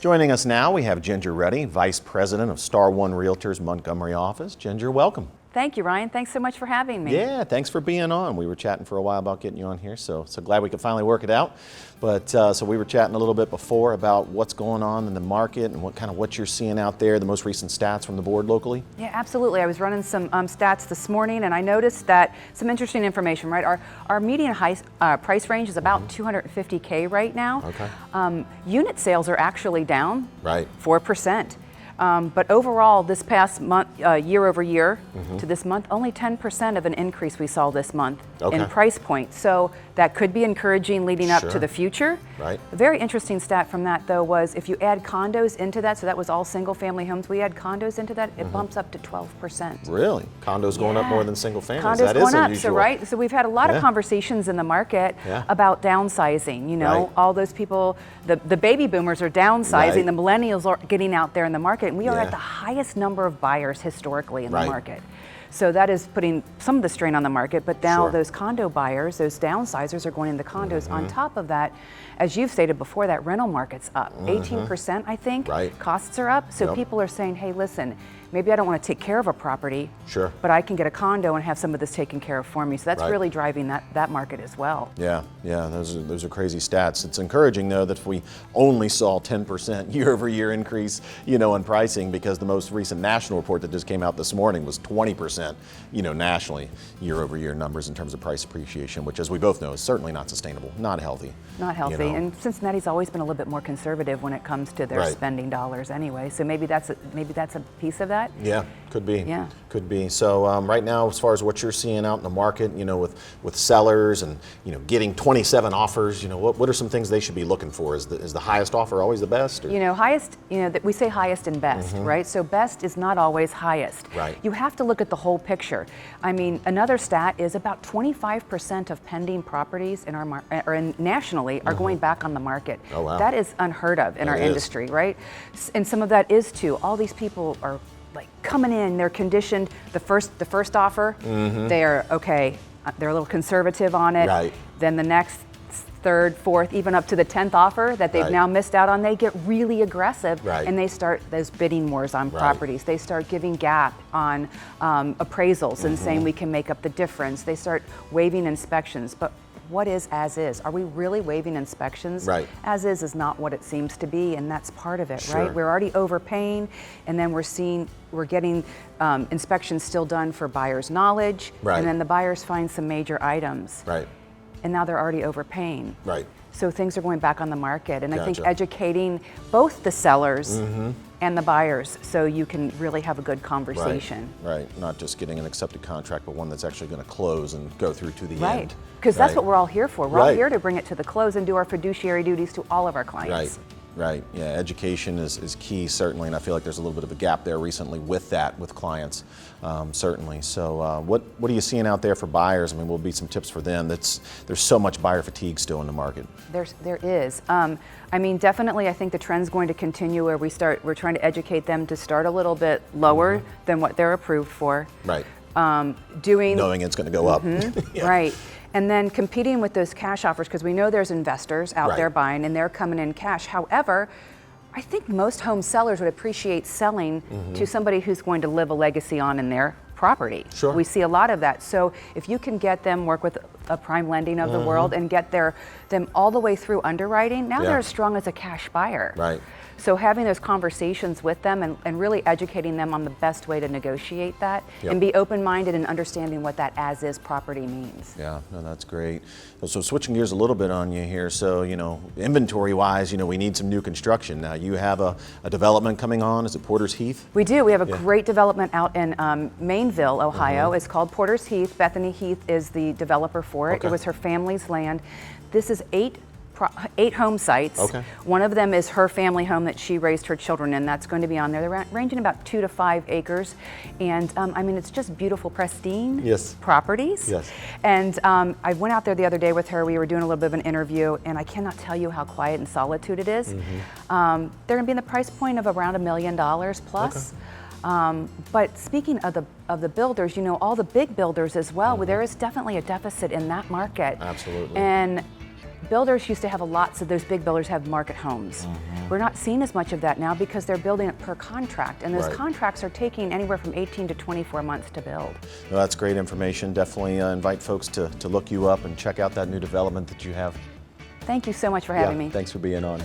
Joining us now, we have Ginger Reddy, Vice President of Star One Realtors Montgomery office. Ginger, welcome. Thank you, Ryan. Thanks so much for having me. Yeah, thanks for being on. We were chatting for a while about getting you on here, so glad we could finally work it out. But so we were chatting a little bit before about what's going on in the market and what you're seeing out there, the most recent stats from the board locally. Yeah, absolutely. I was running some stats this morning, and I noticed that some interesting information. Right, our median price range is about $250K right now. Okay. Unit sales are actually down. Right. 4%. But overall, this past month, year over year to this month, only 10% of an increase we saw this month in price point. So that could be encouraging leading up to the future. Right. A very interesting stat from that, though, was if you add condos into that, so that was all single-family homes, we add condos into that, it bumps up to 12%. Really? Condos going up more than single families? Condos that going is up, unusual. so right? So we've had a lot of conversations in the market about downsizing. You know, all those people, the baby boomers are downsizing, the millennials are getting out there in the market, and we are at the highest number of buyers historically in the market. So that is putting some of the strain on the market, but now those condo buyers, those downsizers are going into condos. On top of that, as you've stated before, that rental market's up 18%, I think. Costs are up, so people are saying, hey, listen, maybe I don't want to take care of a property, but I can get a condo and have some of this taken care of for me. So that's really driving that market as well. Yeah, those are crazy stats. It's encouraging, though, that if we only saw 10% year-over-year increase, in pricing, because the most recent national report that just came out this morning was 20%, nationally, year-over-year numbers in terms of price appreciation, which, as we both know, is certainly not sustainable, not healthy. Not healthy, and Cincinnati's always been a little bit more conservative when it comes to their spending dollars anyway. So maybe that's a piece of that. Yeah, could be. Yeah, could be. So right now, as far as what you're seeing out in the market, with sellers and getting 27 offers, what are some things they should be looking for? Is the highest offer always the best? Or? Highest. We say highest and best, right? So best is not always highest. Right. You have to look at the whole picture. I mean, another stat is about 25% of pending properties in our nationally are going back on the market. Oh, wow. That is unheard of in our industry, right? And some of that is too. All these people are like coming in, they're conditioned. The first offer, they are okay. They're a little conservative on it. Right. Then the next, third, fourth, even up to the 10th offer that they've now missed out on, they get really aggressive and they start those bidding wars on properties. They start giving gap on appraisals and saying we can make up the difference. They start waiving inspections. But what is as is? Are we really waiving inspections? Right. As is not what it seems to be, and that's part of it, right? We're already overpaying, and then we're getting inspections still done for buyers' knowledge, and then the buyers find some major items. Right. And now they're already overpaying. Right. So things are going back on the market. And I think educating both the sellers and the buyers so you can really have a good conversation. Right. Not just getting an accepted contract, but one that's actually going to close and go through to the end. Because that's what we're all here for. We're all here to bring it to the close and do our fiduciary duties to all of our clients. Right. Yeah, education is key, certainly, and I feel like there's a little bit of a gap there recently with clients, certainly. So what are you seeing out there for buyers? I mean, what will be some tips for them? There's so much buyer fatigue still in the market. There is. I mean, definitely, I think the trend's going to continue where we're trying to educate them to start a little bit lower than what they're approved for. Right. Knowing it's going to go up. Right. And then competing with those cash offers, because we know there's investors out there buying and they're coming in cash. However, I think most home sellers would appreciate selling to somebody who's going to live a legacy on in their property. We see a lot of that. So if you can get them, work with a prime lending of the world and get them all the way through underwriting, now they're as strong as a cash buyer. Right. So having those conversations with them and really educating them on the best way to negotiate that and be open-minded and understanding what that as-is property means. Yeah, no, that's great. So switching gears a little bit on you here, so inventory-wise, we need some new construction. Now you have a development coming on, is it Porter's Heath? We do, we have a great development out in Mainville, Ohio. It's called Porter's Heath. Bethany Heath is the developer for it. It was her family's land. This is 8 home sites. One of them is her family home that she raised her children in. That's going to be on there. They're ranging about 2 to 5 acres. And I mean, it's just beautiful, pristine properties. And I went out there the other day with her. We were doing a little bit of an interview, and I cannot tell you how quiet and solitude it is. They're going to be in the price point of around $1 million plus. But speaking of the builders, all the big builders as well, there is definitely a deficit in that market. Absolutely. And builders used to have a lot, so those big builders have market homes. We're not seeing as much of that now because they're building it per contract, and those contracts are taking anywhere from 18 to 24 months to build. Well, that's great information. Definitely invite folks to look you up and check out that new development that you have. Thank you so much for having me. Thanks for being on.